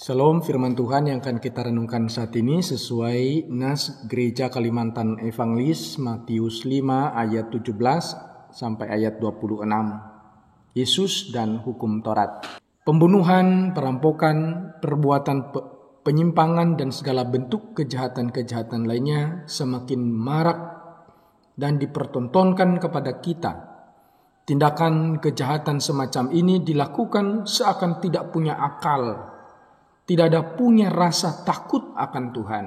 Shalom, firman Tuhan yang akan kita renungkan saat ini sesuai Nas Gereja Kalimantan Evangelis Matius 5 ayat 17 sampai ayat 26. Yesus dan hukum Taurat. Pembunuhan, perampokan, perbuatan penyimpangan dan segala bentuk kejahatan-kejahatan lainnya semakin marak dan dipertontonkan kepada kita. Tindakan kejahatan semacam ini dilakukan seakan tidak punya akal. Tidak ada punya rasa takut akan Tuhan.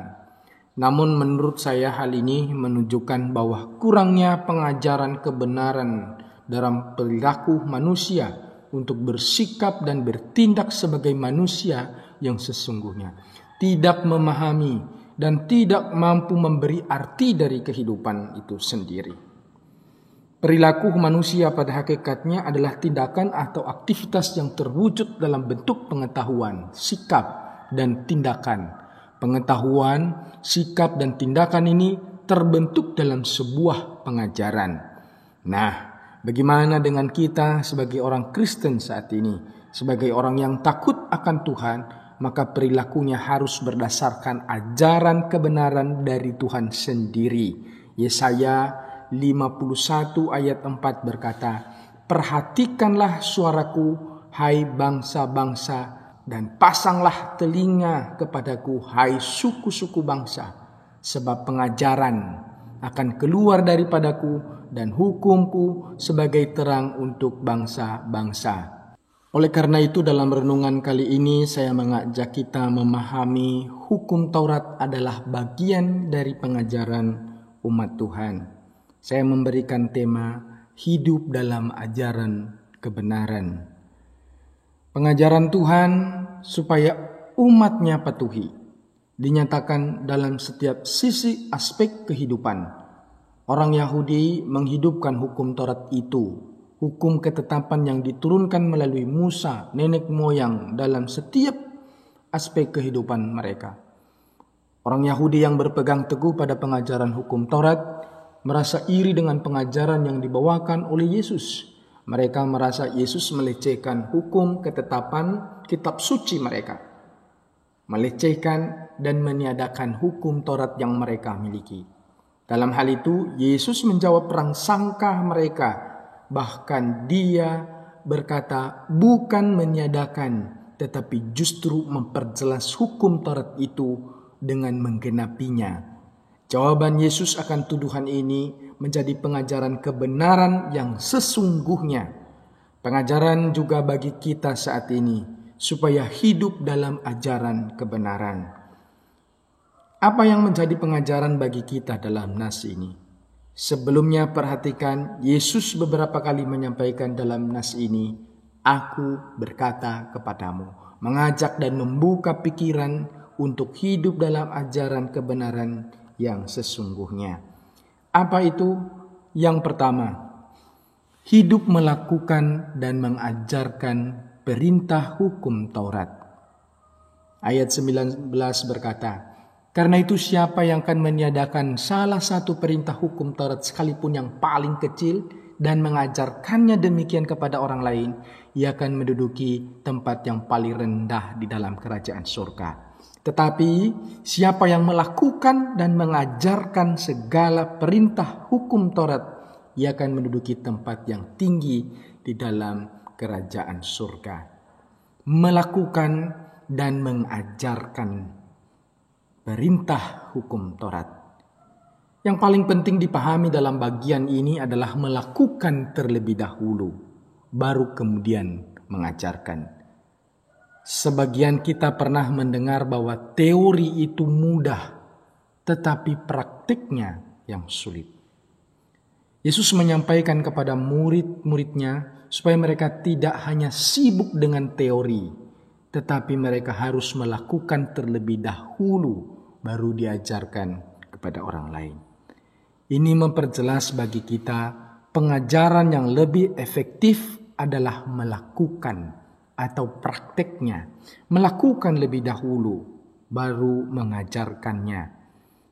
Namun menurut saya hal ini menunjukkan bahwa kurangnya pengajaran kebenaran dalam perilaku manusia untuk bersikap dan bertindak sebagai manusia yang sesungguhnya. Tidak memahami dan tidak mampu memberi arti dari kehidupan itu sendiri. Perilaku manusia pada hakikatnya adalah tindakan atau aktivitas yang terwujud dalam bentuk pengetahuan, sikap, dan tindakan. Pengetahuan, sikap, dan tindakan ini terbentuk dalam sebuah pengajaran. Nah, bagaimana dengan kita sebagai orang Kristen saat ini? Sebagai orang yang takut akan Tuhan, maka perilakunya harus berdasarkan ajaran kebenaran dari Tuhan sendiri. Yesaya 51 ayat 4 berkata, "Perhatikanlah suaraku, hai bangsa-bangsa, dan pasanglah telinga kepadaku, hai suku-suku bangsa, sebab pengajaran akan keluar daripadaku dan hukumku sebagai terang untuk bangsa-bangsa." Oleh karena itu dalam renungan kali ini saya mengajak kita memahami hukum Taurat adalah bagian dari pengajaran umat Tuhan. Saya memberikan tema hidup dalam ajaran kebenaran. Pengajaran Tuhan supaya umatnya patuhi dinyatakan dalam setiap sisi aspek kehidupan. Orang Yahudi menghidupkan hukum Taurat itu, hukum ketetapan yang diturunkan melalui Musa, nenek moyang dalam setiap aspek kehidupan mereka. Orang Yahudi yang berpegang teguh pada pengajaran hukum Taurat merasa iri dengan pengajaran yang dibawakan oleh Yesus. Mereka merasa Yesus melecehkan hukum ketetapan kitab suci mereka, melecehkan dan meniadakan hukum Taurat yang mereka miliki. Dalam hal itu, Yesus menjawab perang sangka mereka. Bahkan Dia berkata, bukan meniadakan, tetapi justru memperjelas hukum Taurat itu dengan menggenapinya. Jawaban Yesus akan tuduhan ini menjadi pengajaran kebenaran yang sesungguhnya. Pengajaran juga bagi kita saat ini, supaya hidup dalam ajaran kebenaran. Apa yang menjadi pengajaran bagi kita dalam nas ini? Sebelumnya perhatikan, Yesus beberapa kali menyampaikan dalam nas ini, "Aku berkata kepadamu," mengajak dan membuka pikiran untuk hidup dalam ajaran kebenaran yang sesungguhnya. Apa itu? Yang pertama, hidup melakukan dan mengajarkan perintah hukum Taurat. Ayat 19 berkata, "Karena itu siapa yang akan meniadakan salah satu perintah hukum Taurat sekalipun yang paling kecil dan mengajarkannya demikian kepada orang lain, ia akan menduduki tempat yang paling rendah di dalam kerajaan surga. Tetapi siapa yang melakukan dan mengajarkan segala perintah hukum Taurat, ia akan menduduki tempat yang tinggi di dalam kerajaan surga." Melakukan dan mengajarkan perintah hukum Taurat. Yang paling penting dipahami dalam bagian ini adalah melakukan terlebih dahulu, baru kemudian mengajarkan. Sebagian kita pernah mendengar bahwa teori itu mudah, tetapi praktiknya yang sulit. Yesus menyampaikan kepada murid-muridnya supaya mereka tidak hanya sibuk dengan teori, tetapi mereka harus melakukan terlebih dahulu, baru diajarkan kepada orang lain. Ini memperjelas bagi kita pengajaran yang lebih efektif adalah melakukan atau prakteknya, melakukan lebih dahulu, baru mengajarkannya.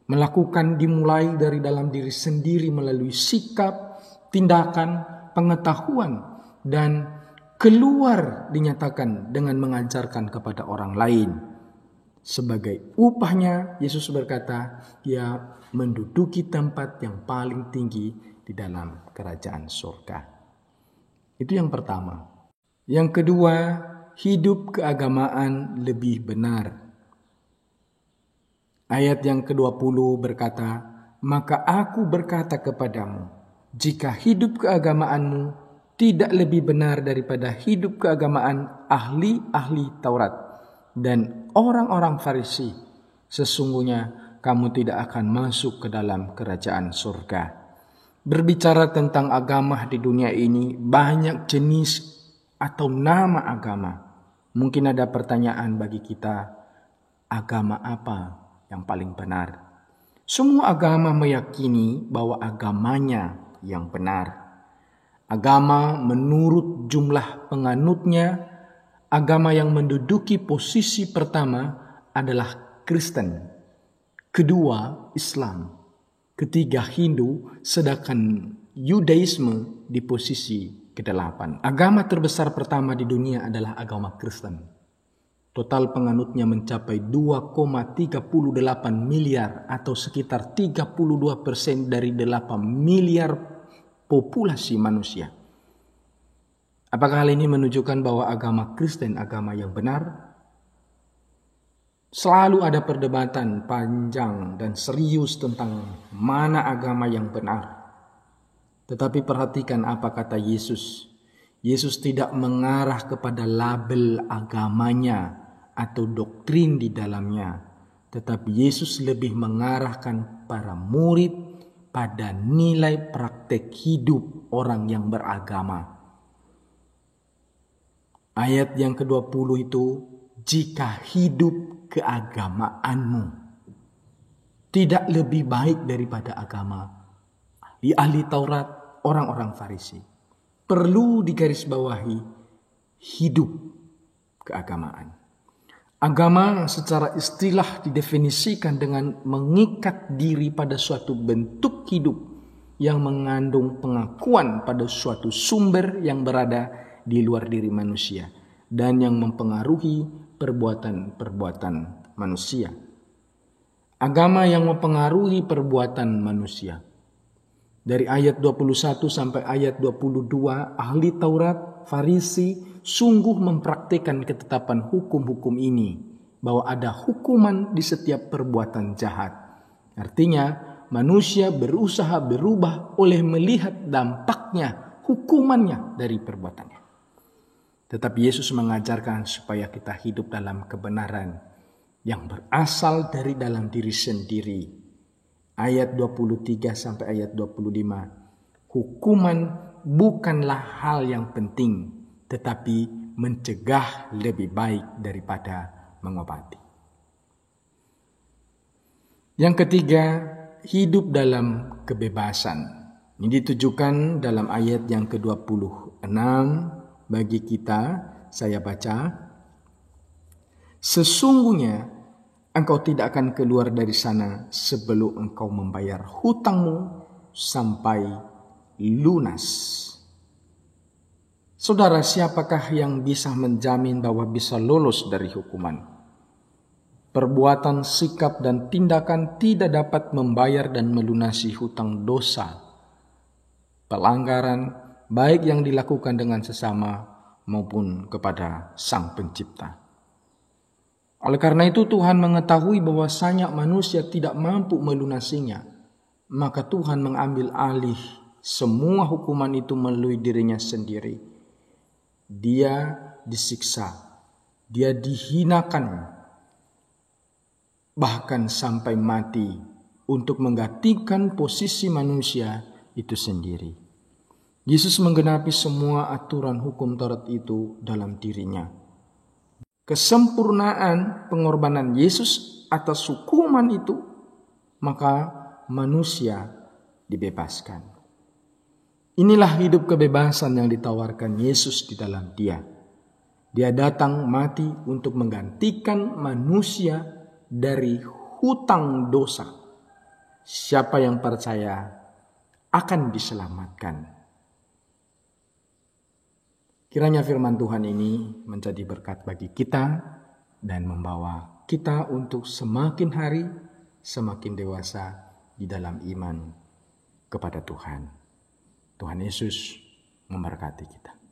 Melakukan dimulai dari dalam diri sendiri melalui sikap, tindakan, pengetahuan, dan keluar dinyatakan dengan mengajarkan kepada orang lain. Sebagai upahnya, Yesus berkata, ia menduduki tempat yang paling tinggi di dalam kerajaan surga. Itu yang pertama. Yang kedua, hidup keagamaan lebih benar. Ayat yang ke-20 berkata, maka aku berkata kepadamu, jika hidup keagamaanmu tidak lebih benar daripada hidup keagamaan ahli-ahli Taurat dan orang-orang Farisi, sesungguhnya kamu tidak akan masuk ke dalam kerajaan surga. Berbicara tentang agama di dunia ini, banyak jenis atau nama agama. Mungkin ada pertanyaan bagi kita, agama apa yang paling benar? Semua agama meyakini bahwa agamanya yang benar. Agama menurut jumlah penganutnya, agama yang menduduki posisi pertama adalah Kristen, kedua Islam, ketiga Hindu, sedangkan Yudaisme di posisi ke-8. Agama terbesar pertama di dunia adalah agama Kristen. Total penganutnya mencapai 2,38 miliar atau sekitar 32% dari 8 miliar populasi manusia. Apakah hal ini menunjukkan bahwa agama Kristen agama yang benar? Selalu ada perdebatan panjang dan serius tentang mana agama yang benar. Tetapi perhatikan apa kata Yesus. Yesus tidak mengarah kepada label agamanya atau doktrin di dalamnya. Tetapi Yesus lebih mengarahkan para murid pada nilai praktek hidup orang yang beragama. Ayat yang ke-20 itu, jika hidup keagamaanmu tidak lebih baik daripada agama ahli Taurat, orang-orang Farisi. Perlu digarisbawahi hidup keagamaan. Agama secara istilah didefinisikan dengan mengikat diri pada suatu bentuk hidup yang mengandung pengakuan pada suatu sumber yang berada di luar diri manusia dan yang mempengaruhi perbuatan-perbuatan manusia. Agama yang mempengaruhi perbuatan manusia. Dari ayat 21 sampai ayat 22, ahli Taurat, Farisi sungguh mempraktikkan ketetapan hukum-hukum ini, bahwa ada hukuman di setiap perbuatan jahat. Artinya, manusia berusaha berubah oleh melihat dampaknya, hukumannya dari perbuatannya. Tetapi Yesus mengajarkan supaya kita hidup dalam kebenaran yang berasal dari dalam diri sendiri. Ayat 23 sampai ayat 25. Hukuman bukanlah hal yang penting, tetapi mencegah lebih baik daripada mengobati. Yang ketiga, hidup dalam kebebasan. Ini ditujukan dalam ayat yang ke-26 bagi kita. Saya baca, sesungguhnya engkau tidak akan keluar dari sana sebelum engkau membayar hutangmu sampai lunas. Saudara, siapakah yang bisa menjamin bahwa bisa lolos dari hukuman? Perbuatan, sikap, dan tindakan tidak dapat membayar dan melunasi hutang dosa, pelanggaran, baik yang dilakukan dengan sesama maupun kepada Sang Pencipta. Oleh karena itu Tuhan mengetahui bahwasanya manusia tidak mampu melunasinya. Maka Tuhan mengambil alih semua hukuman itu melalui dirinya sendiri. Dia disiksa, dia dihinakan, bahkan sampai mati untuk menggantikan posisi manusia itu sendiri. Yesus menggenapi semua aturan hukum Taurat itu dalam dirinya. Kesempurnaan pengorbanan Yesus atas hukuman itu, maka manusia dibebaskan. Inilah hidup kebebasan yang ditawarkan Yesus di dalam Dia. Dia datang mati untuk menggantikan manusia dari hutang dosa. Siapa yang percaya akan diselamatkan. Kiranya firman Tuhan ini menjadi berkat bagi kita dan membawa kita untuk semakin hari semakin dewasa di dalam iman kepada Tuhan. Tuhan Yesus memberkati kita.